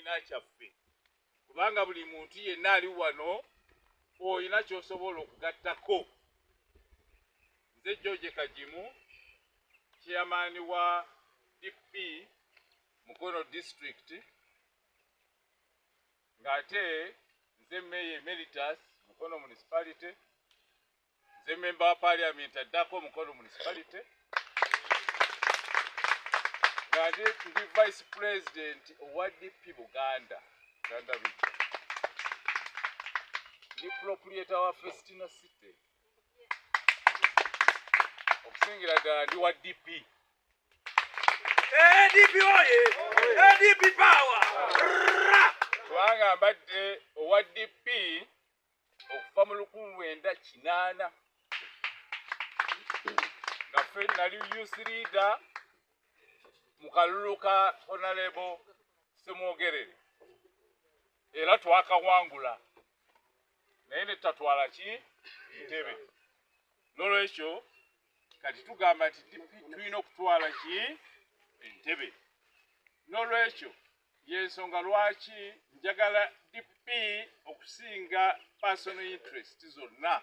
kibiina kyaffe kubanga buli muntu yenna ali wano oyina ky'osobola okugattako. Nze George Kajimu, chairman wa DP Mukono District, ng'ate nze Mayor Emeritus Mukono Municipality, nze Member wa Parliament addako Mukono Municipality, ng'ate ndi Vice President owa DP Buganda Region, ndi proprietor wa Festina City, okusingira ddala ndi wa DP. DP oye! DP power! Kubanga mbadde owa DP okuva mu 1980 nga ffe nali youth leader mu kalulu ka Honorable Semwogerere era twakawangula naye ne tutatwala ki ntebe. N'olwekyo kati tugamba nti DP tulina okutwala ki entebe. N'olwekyo yensonga lwaki njagala DP okusinga personal interest zonna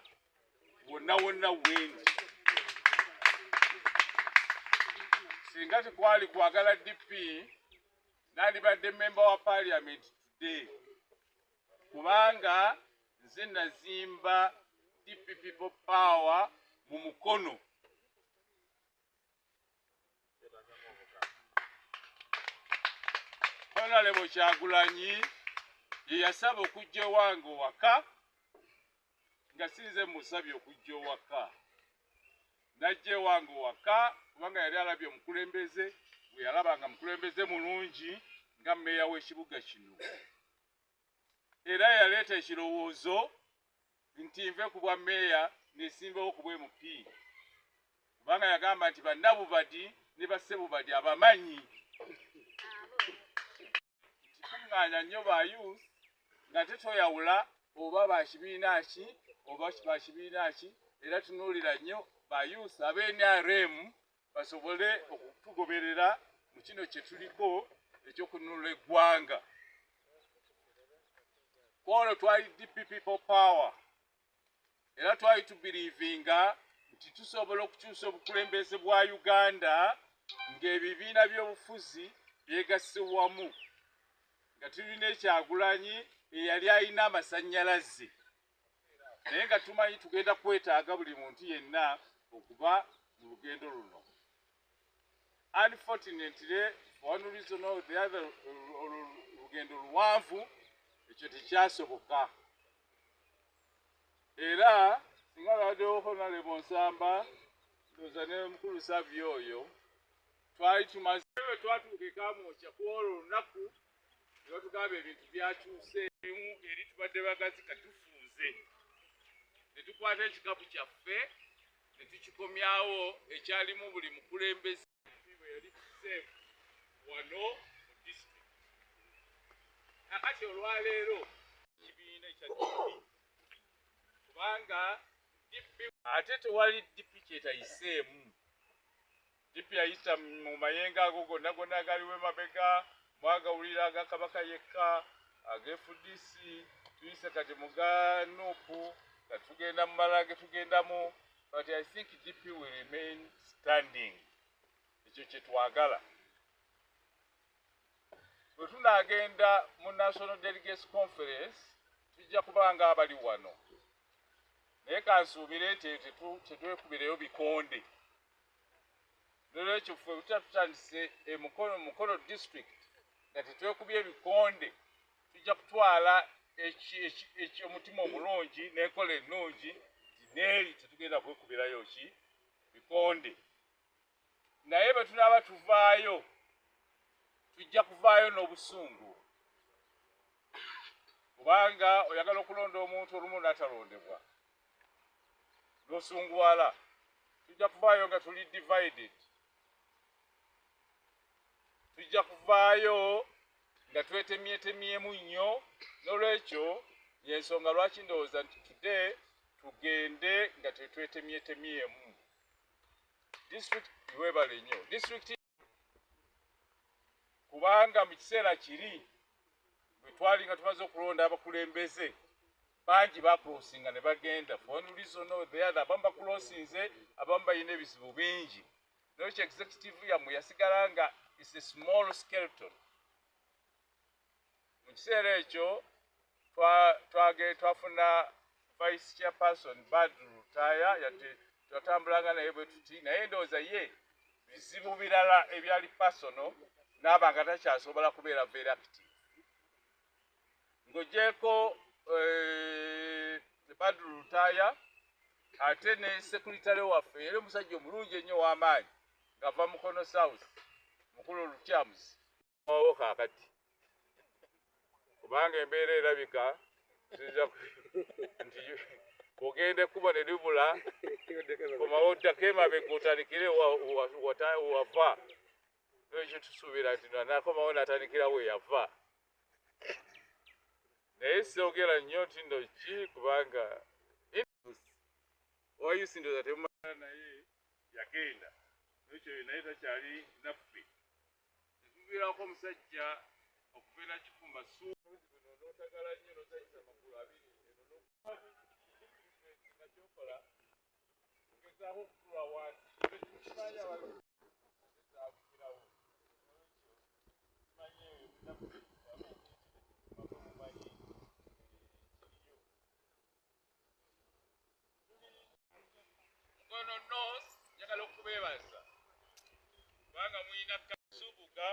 wonna wonna wendi. Singa tekwali kwagala DP nandibadde member wa Parliament today, kubanga nze nazimba DP People Power mu Mukono. Honorable Kyagulanyi ye yasaba okujja wange waka nga sinze musabye okujja waka. Najje wange waka kubanga yali alabye omukulembeze bwe yalabanga mukulembeze mulungi nga mmeeya w'ekibuga kino. Era yaleeta ekirowoozo nti nve ku bwa mmeeya nesimbawo ku bwe MP. Kubanga yagamba nti bannabubadi ne bassebubadi abamanyi. Tunganya nnyo ba youth nga tetoyawula oba ba kibiina ki oba ba kibiina ki, era tunuulira nnyo ba youth ab'NRM basobole okutugoberera mu kino kye tuliko ekyokununula eggwanga. Kwolwo twali DP People Power era twali tubiriivinga nti tusobola okukyusa obukulembeze bwa Uganda ng'ebibiina by'obufuzi byegasse wamu, nga tulina Ekyagulanyi eyali alina amasannyalaze naye nga tumanyi tugenda kwetaaga buli muntu yenna okuba mu lugendo luno. Unfortunately, for one reason or the other, lugendo luwanvu ekyo tekyasoboka. Era singa baddewo Honorable Nsamba ndowooza ne mukulu Savio oyo twali tumaze twatuuka ekamwokya ku olwo olunaku ne batugamba ebintu byakyuseemu eri tubadde bagazi katufunze. Ne tukwata ekikapu kyaffe ne tukikomyawo ekyalimu buli mukulembeze bwe yali tuseemu wano mu district. Kakati olwaleero kibiina ekya DP kubanga DP ate tewali DP kyetayiseemu. DP yayita mu mayengo ago gonna gonna agaliwo emabega, mwagawulira aga Kabaka yekka, aga FDC, tuyise kati mu ga Nuupu, kati tugenda mu malala ge tugendamu, but I think DP will remain standing. Ekyo kye twagala. Bwe tunaagenda mu National Delegates Conference tujja kubanga abali wano. Naye kansuubire nti tetwekubireyo bikonde. N'olwekyo ffe tutatandise Mukono District nga tetwekubye ebikonde, tujja kutwala omutima omulungi n'enkola ennungi nti neeri tetugenda kwekubirayo ki bikonde. Naye bwe tunaaba tuvaayo tujja kuvaayo n'obusungu, kubanga oyagala okulonda omuntu olumu n'atalondebwa n'osunguwala. Tujja kuvaayo nga tuli divided, tujja kuvaayo nga twetemyetemyemu nnyo. N'olwekyo yensonga lwaki ndowooza nti today tugende nga tetwetemyetemyemu. District iwebale nnyo. District kubanga mu kiseera kiri bwe twali nga tumaze okulonda abakulembeze bangi bakulosinga ne bagenda for one reason or the other. Abamu bakulosinze, abamu balina ebizibu bingi. N'ekyo executive yammwe yasigala nga is a small skeleton. Mu kiseera ekyo twafuna vice chairperson Badru Lutaya, twatambulanga naye bwe tuti, naye ndowooza ye bizibu birala ebyali personal n'aba nga takyasobola kubeera very active. Ng'ogyeko Badru Lutaya ate ne secretary waffe era omusajja omulungi ennyo w'amaanyi ng'ava Mukono South, mukulu Lukyamuzi owo kaakati, kubanga embeera erabika nti ogenda ekkubo ne libula komawo oddako emabega otandikire wava. Ekyo tusuubira nti nakomawo n'atandikira we yava. Naye soogera nnyo nti nno ki kubanga owayusi ndowooza temumala naye yagenda. Ekyo naye takyali naffe. Tuviirako omusajja okubeera Kifumba n'otagala nnyo n'osanyusa amakulu abiri nga kyokola ogezaako okutula wansi kimanya abantu ezaakukirawo kimanye enaku makomumanyi Mukono North njagala okubeebaza kubanga muyina Kasubuga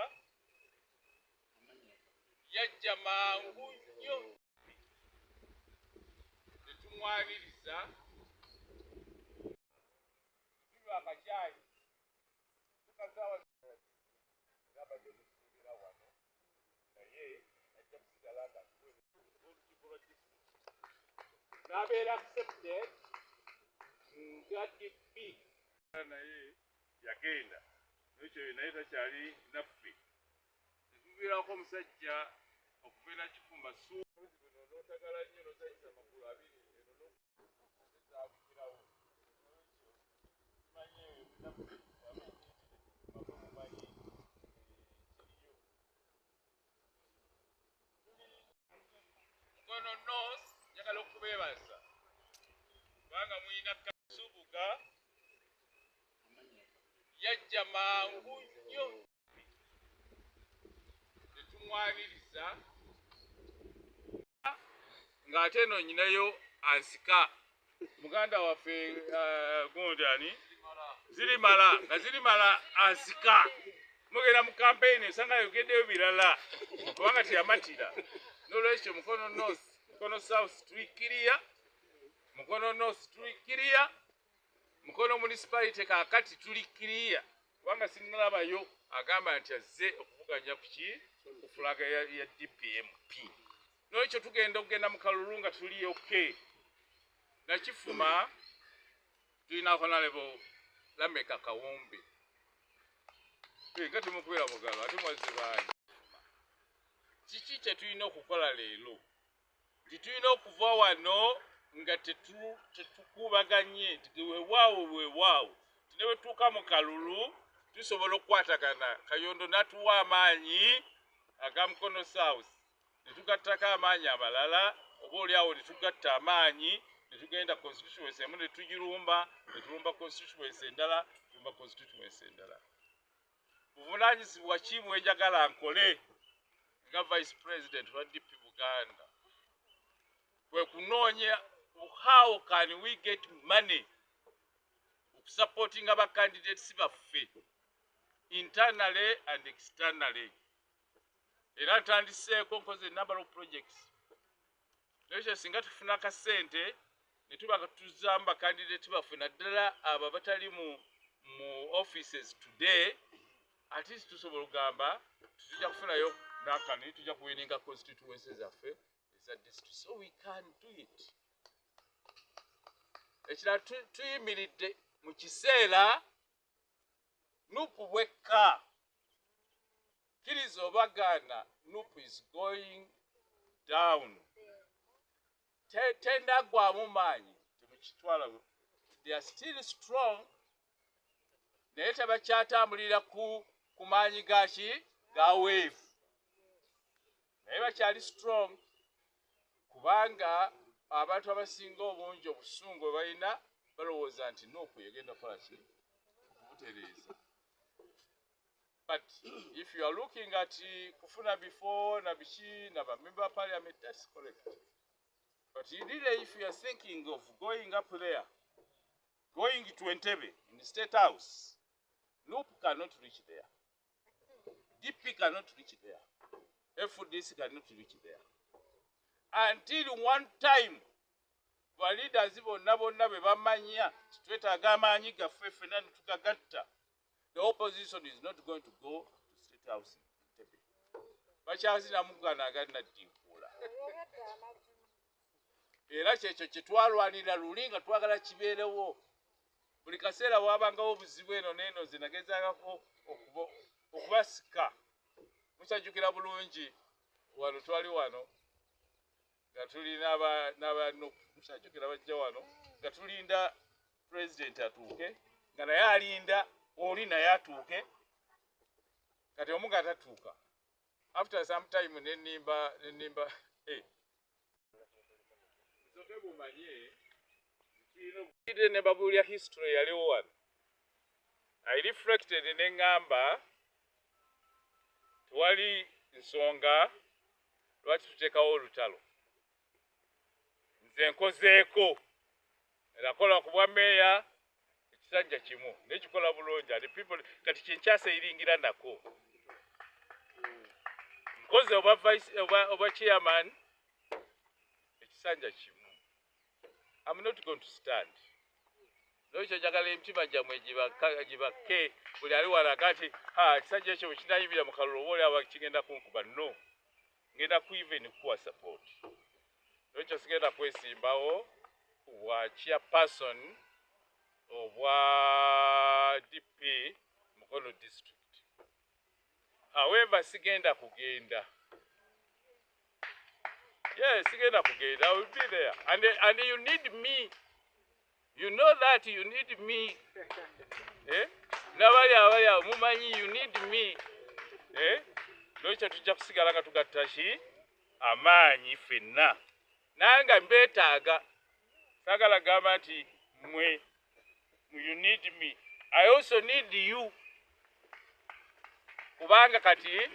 yajja mangu nnyo netumwaniriza tunywa akacaayi tukazaawa abaddemusuubira wano naye ajja kusigala nga olukiiko lwa n'abeera accepted nga DP naye yagenda. Ekyo naye takyali naffe. Tuviirako omusajja okubeera Kifumba n'otagala nnyo n'osanyusa amakulu abiri ezaakukirawo kimanye enaku makomumanyi kiriyo. Mukono North njagala okubeebaza kubanga muyina Kasubuga yajja mangu nnyo netumwaniriza ng'ate eno nyinayo ansika muganda waffe gondani zirimala ansika mugenda mu campaign esanga yogendeyo birala kubanga teyamatira. N'olwekyo Mukono North, Mukono South tulikiriya, Mukono North tulikiriya, Mukono municipality kaakati tulikiriya kubanga sinalabayo agamba nti azze okuvuganya ku fulaga ya DPMP. N'ekyo tugenda okugenda mu kalulu nga tuli okay. Nakifuma tulina Honorable Lameka Kawumbi nga temukubeera mugalo ate mwazze bangi. Kiki kye tulina okukola leero? Tulina okuva wano nga tetukubaganye nti weewaawo ne bwe tuuka mu kalulu tusobola okukwatagana. Kayondo n'atuwa amaanyi aga Mukono South ne tugattako amaanyi amalala, oba oliawo ne tugatta amaanyi ne tugenda constituency emu ne tugirumba, ne tulumba constituency endala, tulumba constituency endala. Buvunaanyizibwa ki bwe njagala nkole nga Vice President wa DP Buganda? Kwe kunoonya how can we get money supporting aba candidates baffe internally and externally. Era ntandiseeko nkoze number of projects. Ekyo singa tufuna akasente ne tuba tuzamba candidate baffe naddala abo abatali mu offices today, at least tusobola okugamba tujja kufunayo nakani, tujja kuwininga constituencies zaffe eza district, so we can do it. Ekirala tuyimiridde mu kiseera Nupu bwekka kiriza obagaana. Nupu is going down. Tenda gwamu maanyi temukitwala. They are still strong naye tebakyatambulira ku maanyi gaki ga wave. naye bakyali strong kubanga abantu abasinga obungi obusungu bwe balina balowooza nti Nuupu yegenda kukola ki okubutereeza. But if you are looking at kufuna before na biki na member of parliament, that's correct. But really, if you are thinking of going up there, going to Entebbe in the State House, Nuupu cannot reach there. DP cannot reach there. FDC cannot reach there. Until one time, the leaders bonna be bamanya twetaaga amaanyi gaffe ffenna ne tukagatta. The opposition is not going to go to State House in Entebbe. Bakyazina mugana agalina ddinkula. Era kyekyo kye twalwanira luli nga twagala kibeerewo. Buli kaseera waabangawo obuzibu eno n'eno ze nagezaako okubasika. Mukyajjukira bulungi wano twali wano nga tuli n'abantu mukyajjukira bajja wano nga tulinda president atuuke nga naye alinda oli naye atuuke kati omu nga tatuuka. After some time nenimba musoke bumanye kino ne babuulya history yaliwo wano. I reflected n'eŋŋamba tewali nsonga lwaki tuteekawo olutalo. Nze nkozeeko nakola ku bwa meeya ekisanja kimu nekikola bulungi ati people kati kyenkyaseiringira nako nkoze oba chairman ekisanja kimu. I'm not going to stand. N'ekyo njagala emitima gyammwe gibake buli ali walaga nti ekisanja ekyo bwe kinayimira mu kalulu oba oli kigenda kunkuba. No, ngenda even kuwa support. N'ekyo sigenda kwesimbawo bwa chairperson obwa DP Mukono district. However, sigenda kugenda. Yes, sigenda kugenda. I will be there. And you need me. You know that you need me. Nabali mumanyi you need me. N'ekyo tujja kusigala nga tugatta ki amaanyi ffenna. Nanga mbeetaaga. Sagala gamba nti mwe you need me. I also need you. Kubanga kati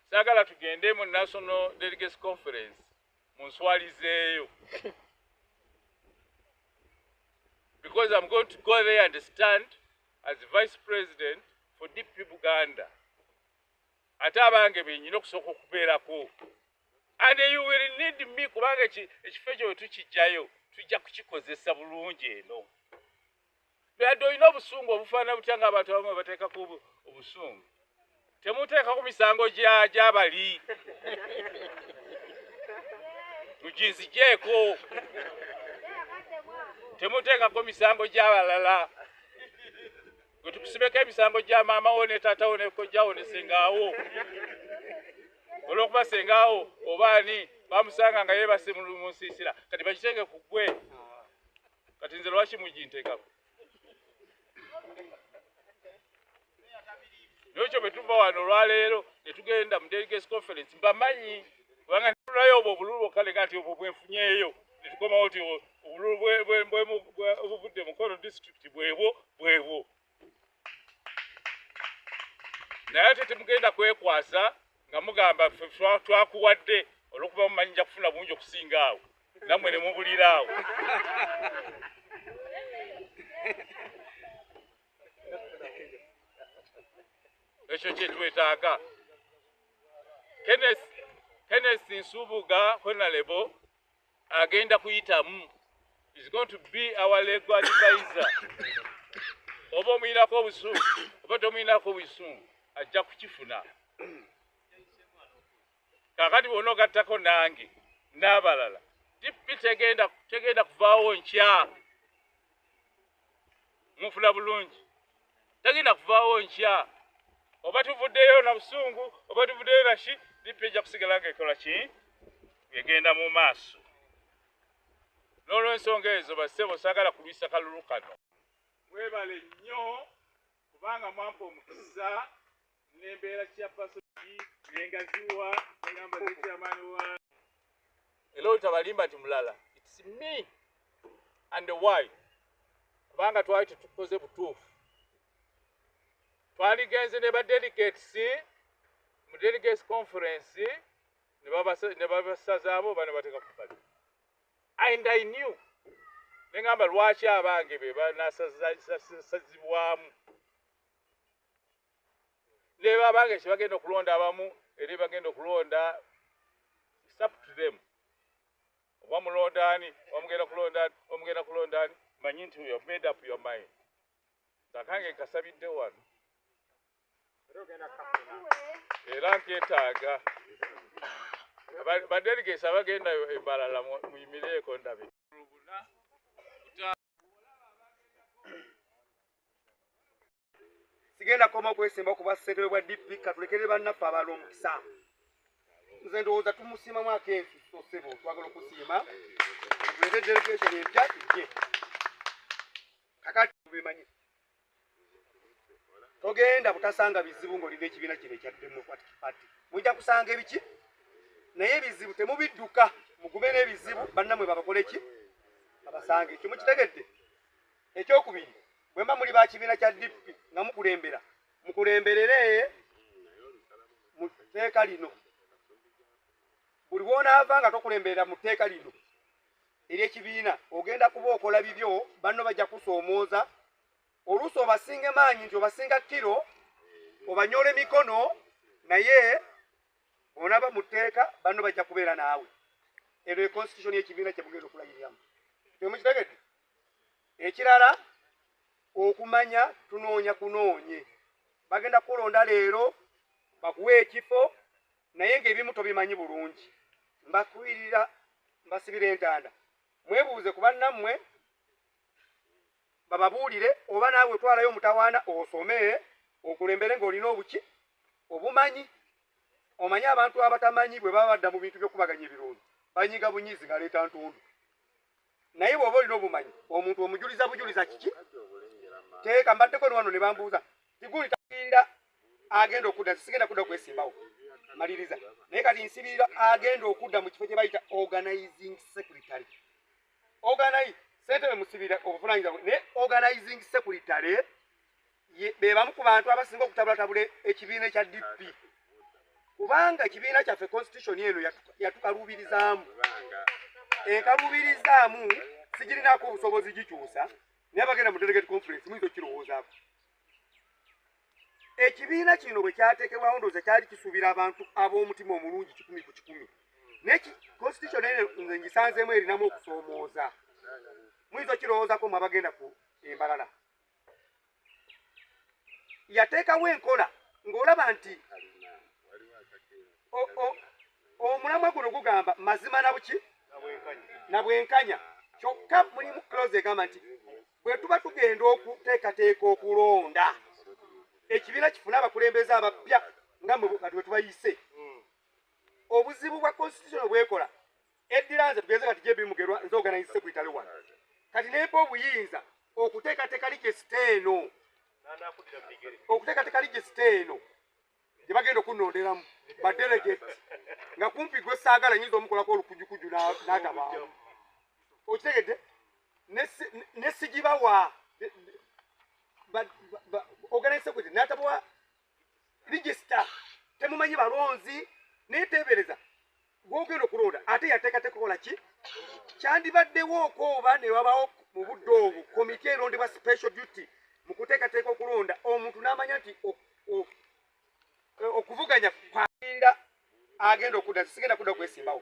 sagala tugende mu National Delegates Conference munswalizeeyo. Because I'm going to go there and stand as Vice President for DP Buganda. Ate abange benyina okusooka okubeerako. And you will need me kubanga ekifo ekyo tukijjayo tujja kukikozesa bulungi eno. Bado olina obusungu obufaana butya ng'abantu abamu bateekako obusungu. Temuteekako misango gy'abali. Muginzigyeko. Temuteekako misango gy'abalala. Gwe tukusibeko emisango gya maama wo ne taata wo ne kojja ne sengaawo. Olw'okuba sengaawo oba ani bamusanga nga yeebase mu nsiisira kati bakiteeke ku ggwe. Kati nze lwaki muginteekako? N'ekyo bwe tuva wano olwaleero ne tugenda mu Delegates Conference mbamanyi kubanga ntulayo obwo obululu okalega nti obwo bwenfunyeeyo ne tukomawo nti obululu obuvudde Mukono district bwebwo. Naye ate temugenda kwekwasa nga mugamba twakuwadde olw'okuba mumanyi nja kufuna bungi okusinga awo nammwe ne mubulira awo. Ekyo kye twetaaga. Kenneth Nsubuga Honorable agenda kuyitamu. Is going to be our legal advisor. Oba omuyinako obusungu oba tomuyinako obusungu ajja kukifuna. Kakati bw'ona ogattako nange n'abalala DP tegenda kuvaawo nkya. Mufuna bulungi. Tegenda kuvaawo nkya. Oba tuvuddeyo na busungu oba tuvuddeyo na ki DP ejja kusigala ng'ekola ki egenda mu maaso. N'olw'ensonga ezo bassebo saagala kulwisa kalulu kano. Mwebale nnyo kubanga mwampa omukisa n'embeera chairperson yengaziwa ngamba chairman wa elo tabalimba timulala it's me and why kubanga twali tukoze butufu twaligenze ne ba delegates mu delegates conference ne babasazaabo bano bateka kupali and I knew nengamba lwaki abange be banasazibwamu leba abange kibagenda okulonda abamu eri bagenda okulonda it's up to them wamulondani omugenda kulondani manyi nti you have made up your mind takange kasabidde wano era nketaaga badelegates abagenda embalala muyimireeko ndabe sigenda koma okwesimba okuba ssentebe bwa DP katulekere bannaffe abalwa omukisa nze ndowooza tumusiima mwaka ensi so ssebo twagala okusiima tulete delegation empya tujje kakati tubimanyi togenda butasanga bizibu ng'olina ekibiina kino ekya Democratic Party mujja kusanga ebiki naye ebizibu temubidduka mugume n'ebizibu bannammwe babakole ki babasange ekyo mukitegedde ekyokubiri bwe mba muli ba kibiina kya DP nga mukulemberere mu tteeka lino buli bw'onaava nga tokulemberera mu tteeka lino ery'ekibiina ogenda kuba okola bibyo banno bajja kusoomooza oluusi obasinga maanyi nti obasinga kiro obanyole mikono naye onaba mu tteeka banno bajja kubeera naawe eno e constitution y'ekibiina kye mugenda okulayiriramu temukitegedde ekirala okumanya tunoonya kunoonye bagenda kulonda leero bakuwa ekifo naye ng'ebimu tobimanyi bulungi mbakuwirira mbasibira entanda mwebuuze ku bannammwe bababuulire oba naawe twalayo omutawaana osome okulembere ng'olina obuki obumanyi omanye abantu abatamanyi bwe baba badda mu bintu by'okubaganya ebirungi banyiga bunyizi ngaleeta ntundu naye bw'oba olina obumanyi omuntu omujuliza bujuliza kiki teeka mbaddeko wano ne bambuuza tiguli takirira agenda okudda sigenda kudda kwesimbawo maliriza naye kati nsibirira agenda okudda mu kifo kye bayita organizing secretary ssentebe musibira obuvunanyizibwa naye organizing secretary be bamu ku bantu abasinga okutabulatabula ekibiina ekya DP kubanga ekibiina kyaffe constitution eno yatukaluubirizaamu enkaluubirizaamu sigirinako obusobozi gikyusa naye bagenda mu delegate conference muyinza okirowoozaako ekibiina kino bwe kyateekebwawo ndowooza kyali kisuubira abantu ab'omutima omulungi 100 ku 100 naye constitution eno nze ngisanzeemu erinamu okusoomooza muyinza okirowoozaako mwe abagenda ku embalala yateekawo enkola ng'olaba nti omulamwa guno gugamba mazima nabuki na bwenkanya kyokka mulimu clause egamba nti bwe tuba tugenda okuteekateeka okulonda ekibiina kifuna abakulembeze abapya nga kati bwe tubayise obuzibu bwa constitution bwekola eddira nze tugenze kati JB Mugerwa nze organize secretary wano kati nempa obuyinza okuteekateeka ligesita eno gye bagenda okunnonderamu badelegate nga kumpi gwe saagala nyinza omukolako olukujukuju n'atabaamu okitegedde ne sigibawa organize secretary n'atabawa register temumanyi balonzi naye teebereza gw'ogenda okulonda ate yateekateeka kola ki kyandibaddewooko oba ne wabawo mu budde obwo komite erondebwa special duty mu kuteekateeka okulonda omuntu n'amanya nti okuvuganya kwakirira agenda okudda sigenda kudda kwesimbawo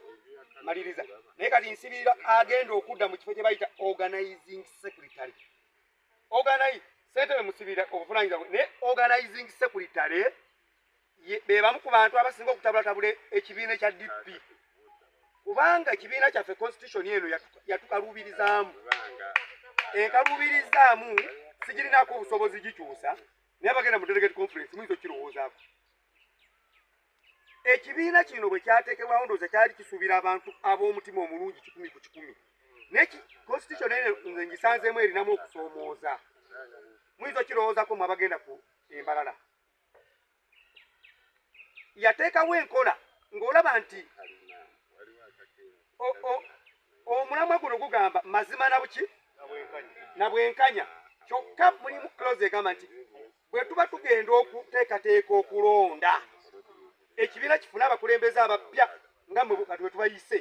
maliriza naye kati nsibirira agenda okudda mu kifo kye bayita organizing secretary ssentebe musibira obuvunanyizibwa naye organizing secretary be bamu ku bantu abasinga okutabulatabula ekibiina ekya DP kubanga ekibiina kyaffe constitution eno yatukaluubirizaamu enkaluubirizaamu sigirinako obusobozi gikyusa naye bagenda mu delegate conference muyinza okirowoozaako ekibiina kino bwe kyateekebwawo ndowooza kyali kisuubira abantu ab'omutima omulungi 100 ku 100 naye constitution eno nze ngisanzeemu erinamu okusoomooza muyinza okirowoozaako mwe abagenda ku embalala yateekawo enkola ng'olaba nti omulamwa guno gugamba mazima na buki na bwenkanya kyokka mulimu clause egamba nti bwe tuba tugenda okuteekateeka okulonda ekibiina kifune abakulembeze abapya nga kati bwe tubayise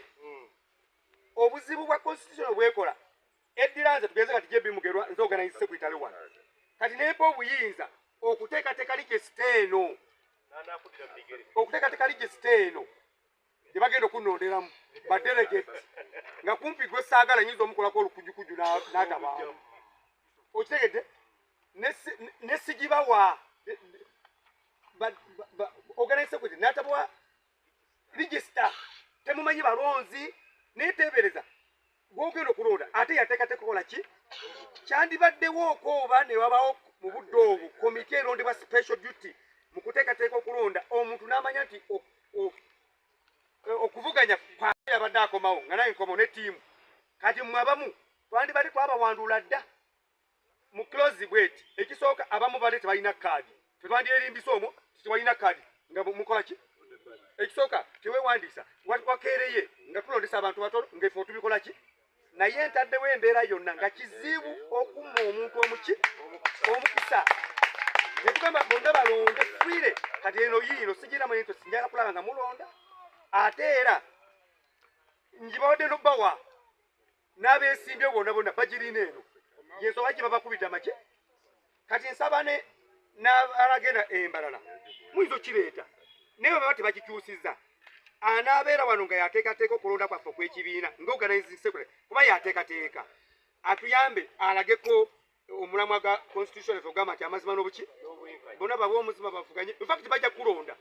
obuzibu bwa constitution bwekola eddira nze tugenze kati JB Mugerwa nze organize secretary wano kati nempa obuyinza okuteekateeka ligisita eno gye bagenda okunnonderamu badelegate nga kumpi gwe saagala nyinza omukolako olukujukuju n'atabaamu okitegedde ne sigibawa organize secretary n'atabawa register temumanyi balonzi neteebereza gwogenda okulonda ate yateekateeka kola ki kyandibaddewo okooba ne wabawo mu budde obwo komite erondebwa special duty mu kuteekateeka okulonda omuntu n'amanya nti okuvuganya kwabadde yabadde akomawo nga naye nkomo ne ttiimu kati mmwe abamu twandibadde twabawandula dda mu close bweti ekisooka abamu badde tebalina kaadi fe twandyerimbisa omwo tebalina kaadi nga mukola ki ekisooka teweewandiisa wakeereye nga tulondesa abantu batono ng'efe otubikola ki naye ntaddewo embeera yonna nga kizibu okumma omuntu omukisa ne tugamba bonna balonde fwire kati eno yiino sigiramu ento sinjala kulaba nga mulonda ate era njibawadde nobbawa n'abeesimbye bonna bagirina eno yensoba gye baba kubita make kati nsaba n'alagenda embalala muyinza okireeta naye baba tebakikyusizza anaabeera wano nga yateekateeka okulonda kwaffe okw'ekibiina ng'organizing secretary kuba yateekateeka atuyambe alageko omulamwa ga constitution efe ogamba nti amazima n'obuki bonna babe omuzima bavuganye infact bajja kulonda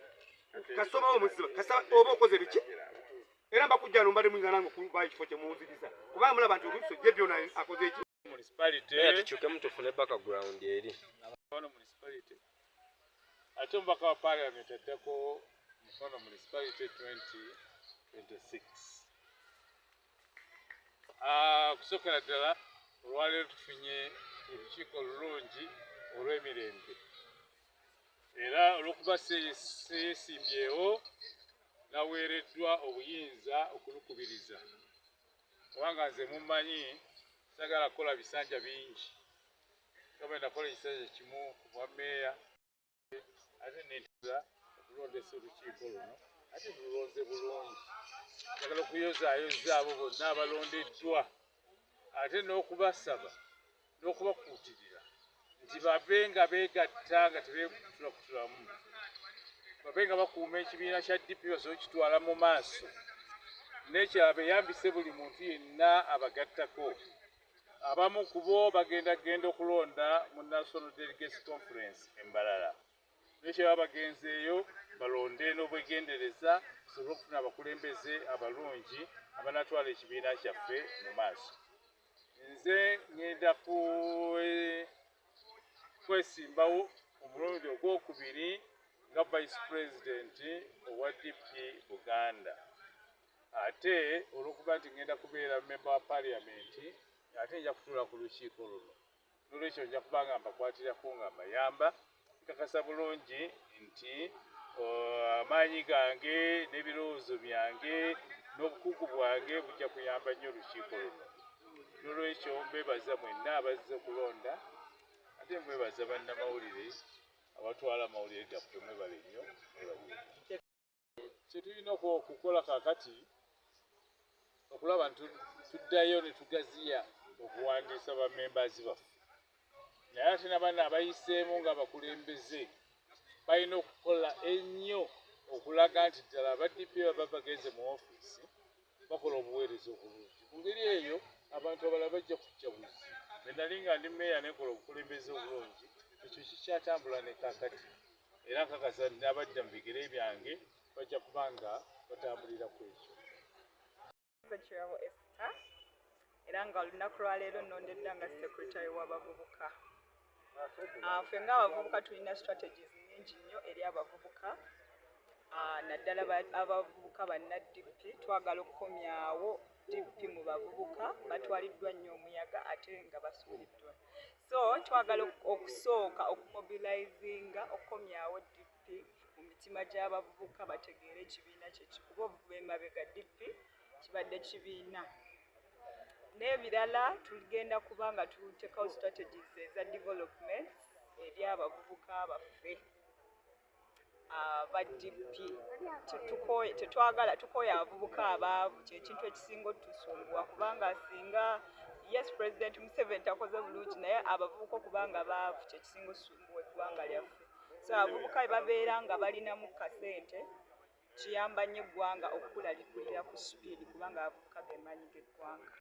kasomawo omuzima kasaba oba okoze biki era mbakujja nombadde muyinza nange okubayo ekifo kye muwunziriza kubanga mulaba nti oluuso gye byona akoze eki tukyukemu tufune background eri municipality ate omubaka wa parliament addako mukono municipality 2026 kusookera ddala olwaleero tufunye olukiiko olulungi olw'emirembe era olw'okuba seesimbyewo naweereddwa obuyinza okulukubiriza kubanga nze mummanyi sagala kukola bisanja bingi kaba nakola ekisanja kimu ku bwa meeya ate nentiza okulondesa olukiiko luno ate tulonze bulungi njagala okuyozaayoza abo bonna abalondeddwa ate n'okubasaba n'okubakuutirira nti babe nga beegatta nga tebeekutulakutulamu babe nga bakuuma ekibiina kya DP basobole okitwala mu maaso n'ekirala beeyambise buli muntu yenna abagattako abamu ku bo bagenda okulonda mu National Delegates Conference embalala n'ekyaba bagenzeeyo balonde n'obwegendereza basobole okufuna abakulembeze abalungi abanatwala ekibiina kyaffe mu maaso nze ngenda kwesimbawo omulundi ogwokubiri nga vice president owa DP Buganda ate olw'okuba nti ngenda kubeera member wa parliament ate nja kutuula ku lukiiko luno n'olwekyo nja kuba nga mbakwatirako nga mbayamba nkakasa bulungi nti amaanyi gange n'ebirowoozo byange n'obukugu bwange bujja kuyamba nnyo olukiiko luno n'olwekyo mbeebaza mwenna abazze okulonda ate mwebaza bannamawulire abatwala amawulire gaffe mwebale nnyo kye tulina okukola kaakati okulaba nti tuddayo ne tugaziya okuwandiisa bamembazi baffe naye ate nabanna abayiseemu ng'abakulembeze balina okukola ennyo okulaga nti ddala aba DP baba bagenze mu ofiisi bakola obuweereza obulungi mu ngeri eyo abantu abalala bajja kujja buzi bwe nali nga ndi meeya nekola obukulembeze obulungi ekyo kikyatambula ne kaakati era nkakasa n'abajja mu bigere byange bajja kuba nga batambulira ku ekyo era nga olunaku lwaleero nnondedda nga secretary w'abavubuka ffe ng'abavubuka tulina strategies nnyingi nnyo eri abavubuka naddala abavubuka banna DP twagala okukomyawo DP mu bavubuka batwaliddwa nnyo omuyaga ate nga basuuliddwa so twagala okusooka okumobilizinga okukomyawo DP mu mitima gy'abavubuka bategeere ekibiina kuba obuvuba emabega DP kibadde kibiina n'ebirala tugenda kuba nga tuteekawo strategies eza development eri abavubuka baffe aba DP. Tukooye abavubuka abaavu kyekintu ekisinga otusumbuwa kubanga singa yes President Museveni takoze bulungi naye abavubuka okubanga baavu kyekisinga otusumbuwa eggwanga lyaffe. So abavubuka bwe babeera nga balinamu kasente kiyamba nnyo eggwanga okukulalikulira ku sipiidi kubanga abavubuka be maanyi g'eggwanga.